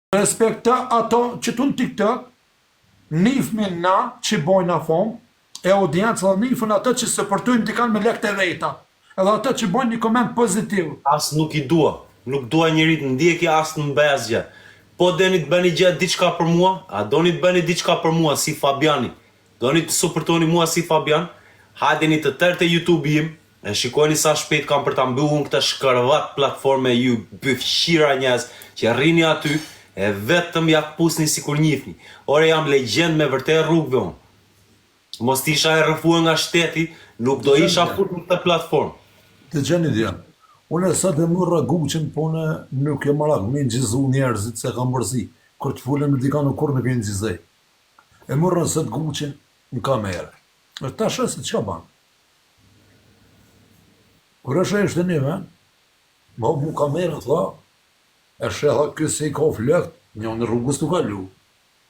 Respekta ato që tu në TikTok, nifmin na që bojnë a fond, e audiencë dhe nifën ato që se përtujnë t'i kanë me lek të veta, edhe ato që bojnë një koment pozitiv. As nuk i dua, nuk dua njërit në ndjeki as në mbezgje. Po deni të bëni gjë diçka për mua, a doni të bëni diçka për mua si Fabiani, doni të suportoni mua si Fabian, hajdeni të tërë të YouTube im, e shikojni sa shpejt kam për ta mbyllur këtë shkërvat platforme ju bëfshira njerëz që rrini aty, e vetëm ja pusni sikur njihni. Ore jam legjend me vërtet rrugëve unë. Mos t'isha e rrëfuar nga shteti, nuk do isha fut në këtë platformë. Të gjeni dja, unë e sa të mërra guqin, po në nuk e marak me në gjizu njerëzit se kam mërzi, kër të fullën me dika në kur nuk e në gjizej. E mërra së të guqin në kamerë. E ta shë se që banë? Kër e shë e shtë një ven, ma mu kamerë, tha, e shëha kësë i ka flekt, një në rrugës të kalu.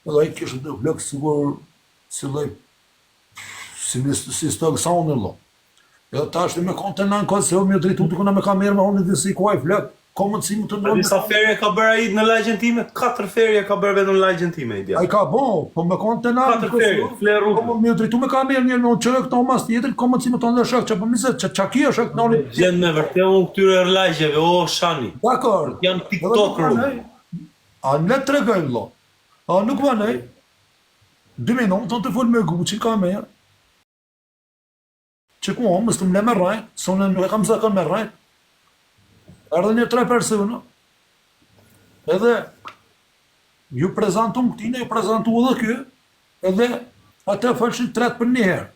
Edhe i kishë të flekt sigur, si stëgë sa unë lo. Edhe ta është me kontenan ka se o mjë dritu të kuna me kamerë me honë dhe si kuaj flekt, ka mundësi më të ndonë. Disa ferje ka bërë ai në lagjen time, 4 ferje ka bërë vetë në lagjen time, i dja. A i ka bo, po me kontenan, 4 ferje, flerë rrugë. po mjë dritu me kamerë një në qërë këto mas tjetër, ka mundësi më të ndonë shak, që po misë, që kia shak në një. Gjenë me vërtet unë këtyre lagjeve, o shani. Dakor. Janë tiktoker. A në letë tregoj vlo. A nuk vanej. 2 minutë të full me guqi kamerë. Që ku më së të mle me rajt, së unë nuk e kam zakon me rajt. Erdhe një 3 persona. Edhe ju prezentu më këtine, ju prezentu edhe kjo, edhe atë fëllshin 3 për një herë.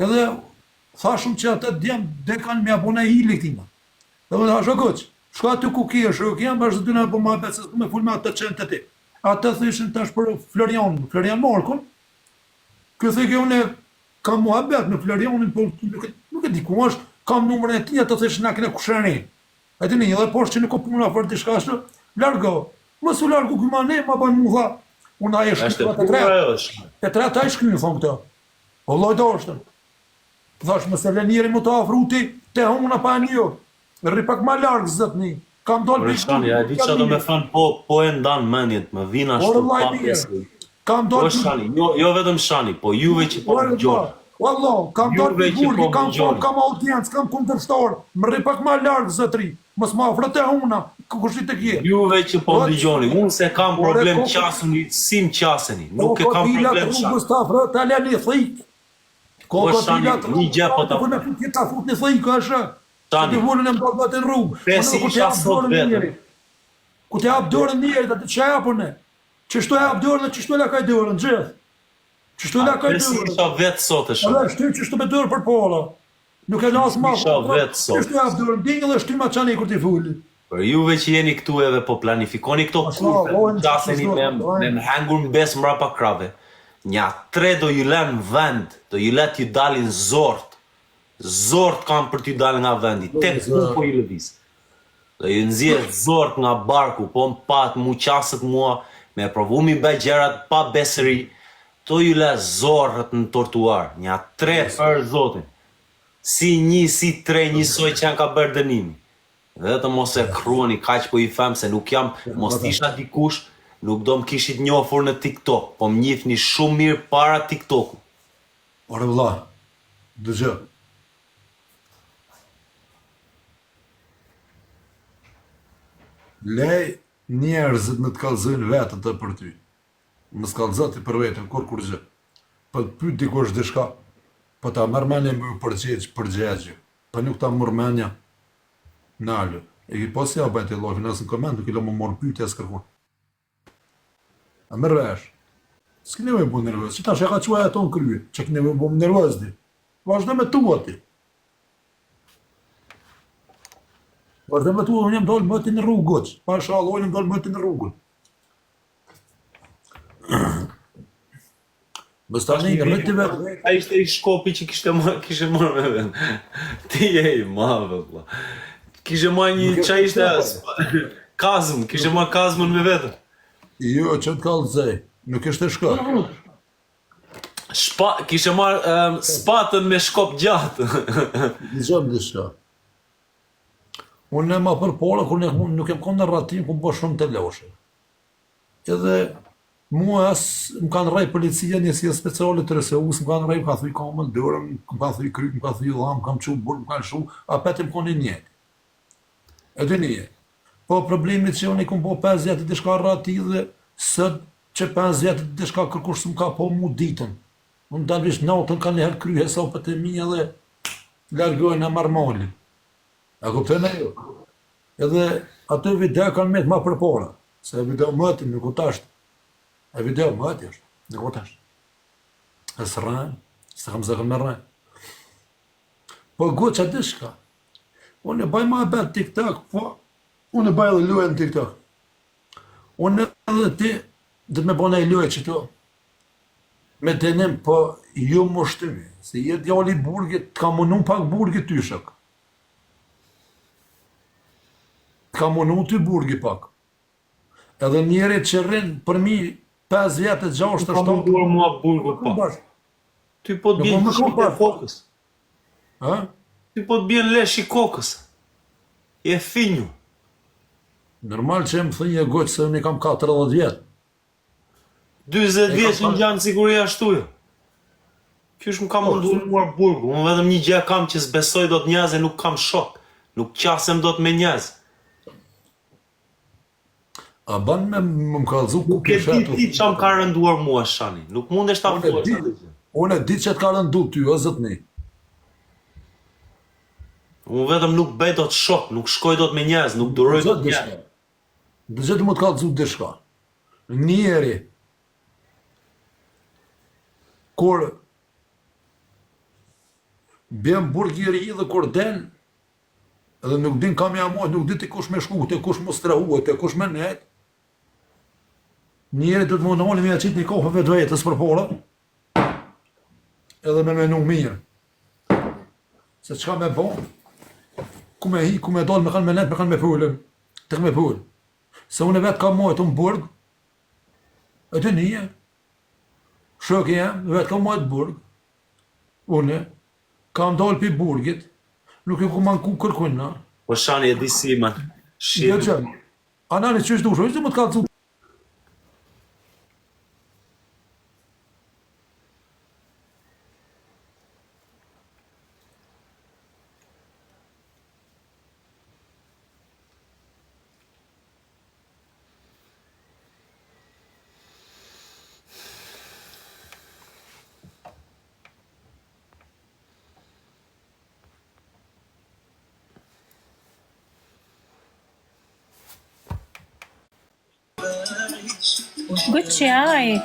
Edhe thashëm që atë djemë dekan me abone i hili këtina. Edhe dhe hasho këq, shka aty ku kia, shka kia, bashkë të dyna për ma betë, se me full me atë qenë të ti. Atë thëshin tash për Florian Markun, kjo thë kjo une kam muhabet me Florianin, po nuk e di ku është, kam numërën e ti, atë thëshin na kene kushërin. E të një, dhe poshtë që nuk o puna për të shka shtë, largo, më su largo këma ne, ma banë mu tha, unë a e shkëtë të tretë. E tretë a e shkëtë, thonë këta. O lojtë është. Thash, më se lenjeri më të afruti, te hona pa një, rri pak ma largë zëtë një. Kam dollë për shani, a di që do me thënë, po e ndanë menjet, më vina shtu pa pjesë. Po shani, jo vetëm shani, po juve që po më gjonë. Wallah, kam dollë për burgi, kam audiencë, kam kundërshtorë, më rri pak ma largë zëtëri, mës ma afrët e huna, kushtit e kje. Juve që po më gjoni, unë se kam problem qasëni, sim qasëni, nuk e kam problem shani. Rrugës të afrët, ale një thikë. Po shani, një gjë po të afrët. Këtë ta fut një thikë, është. Shani, të vullën e më dalë në rrugë. Pesi isha sot vetëm. Ku të japë dorën njerit, atë që japë në? Qështu e japë dorën dhe qështu e lakaj dorën, gjithë? Qështu e lakaj dorën? Pesi isha vetë sot e shani. Edhe shty qështu me dorë për pola. Nuk e lasë ma. Isha vetë sot. Qështu e japë dorën, dingë dhe shty ma qani kur t'i fulli. Për juve që jeni këtu edhe po planifikoni këto kurve, qaseni me më hengur në besë mrapa krave. Nja 3 do ju len vend, do ju let ju dalin zort. Zort kam për t'ju dalë nga vendi, tek ku po i lëviz. Do ju nëzirë zort nga barku, po më patë mu qasët mua, me provu mi be gjerat pa besëri, to ju le zorët në tortuar, nja 3 për zotin. Si 1, si 3, njësoj që janë ka bërë dënimi. Vetëm mos e kruani kaq po i them se nuk jam, mos isha dikush, nuk do më kishit njofur në TikTok, po më njihni shumë mirë para TikToku. Ore vëlla, dëgjë. Lej njerëzit me të kallëzojnë vetën të për ty. Më s'kallëzati për vetën, kur gjë. Për të pyt dikush dishka, për ta mërmenja më përgjegjë, për nuk ta mërmenja nalë. E ki pas ja bëjt e lojë, nësë në komend, nuk i lo më morë pyte e s'kërkun. A më rresh. S'ki nevoj bu nervës, që ta shë ka quaj ato në krye, që ki nevoj bu më nervës di. Vazhdo me tu ati. Vazhdo me tu, unë jem dollë mëti në rrugë, pa shalë, unë jem dollë mëti në rrugën. Mës ta një rrëti vetë. A ishte i shkopi që kishe marrë me vetë. Ti e i madhe, vëlla. Kishe marrë një qa ishte kazmë, kishe marrë kazmën me vetë. Jo, që të kallëzej, nuk ishte shka. Kishe marrë spatën me shkop gjatë. Dizëm dhe shka. Unë e ma për pola, kur nuk e më konë në ratim, ku më bërë shumë të loshe. edhe mua as më kanë rrej policia njësia speciale të RSU-s, më kanë rrej, më ka thuj kamën dërëm, më ka thuj kryk, më ka thuj dham, më kam qu burë, më kanë shu, a petim koni njët. E dy një. Po problemit që unë i kom po 5 vjetë të shka rati dhe sët që 5 vjetë të shka kërkush së më ka po mu ditën. Unë dalvisht natën ka njëherë kry hesapët e mija dhe largojnë e marmalin. A kuptën e jo? Edhe atë video kanë me të ma përpora, se video mëti nuk u tashtë. E video mëti është, nuk u tashtë. E së rajnë, se kam zëkën me rajnë. Po goqa dishka. Unë e baj ma e betë TikTok, po unë e baj edhe luaj në TikTok. Unë edhe ti dhe të me bëna i luaj që to. Me denim, po ju më shtëmi. Se jetë djali burgit, të ka munun pak burgit ty shok. Të ka munun ty burgit pak. Edhe njerit që rrinë për mi 5 vjetë, 6, 7... Ka munduar mua burgu pak. Ty po të bjen lesh i kokës. Ha? Ty po të bjen lesh i kokës. Je finju. Normal që e më thënje goqë se unë i kam 40 vjetë. 20 vjeç në gjanë siguria ashtu jo. Qysh më ka munduar mua burgu. Unë vetëm një gjë kam që s'besoj do të njerëz e nuk kam shok. Nuk qasem do të me njerëz. A ban me më kallëzu ku Nuk e kisha di ti që më ka rënduar mua shani. Nuk mundesh ta folësh atë gjë. Unë e di që të ka rëndu ty, o zëtni. Unë vetëm nuk bëj dot shok, nuk shkoj dot me njerëz, nuk duroj dot njerëz. Dëgjë të më të kallëzu dishka. Njeri, kur bjem burgiri dhe kur den, edhe nuk din kam jamot, nuk di të kush me shku, të kush më strehu, të kush me net, njeri të të më nëmoni me qitë një kohë vetë vetës për pora, edhe me menu mirë. Se qka me bo, ku me hi, ku me dalë, me kanë me net, me kanë me pullën, të me pullë. Se unë e vetë kam majtë në burg, e të një, shëke jam, vetë kam majtë burg, une, kam dalë pi burgit, nuk e ku manku kërkujna. Po shani e di si man. Jo që, anani që është dushë, është më të kalëcu. Good chai.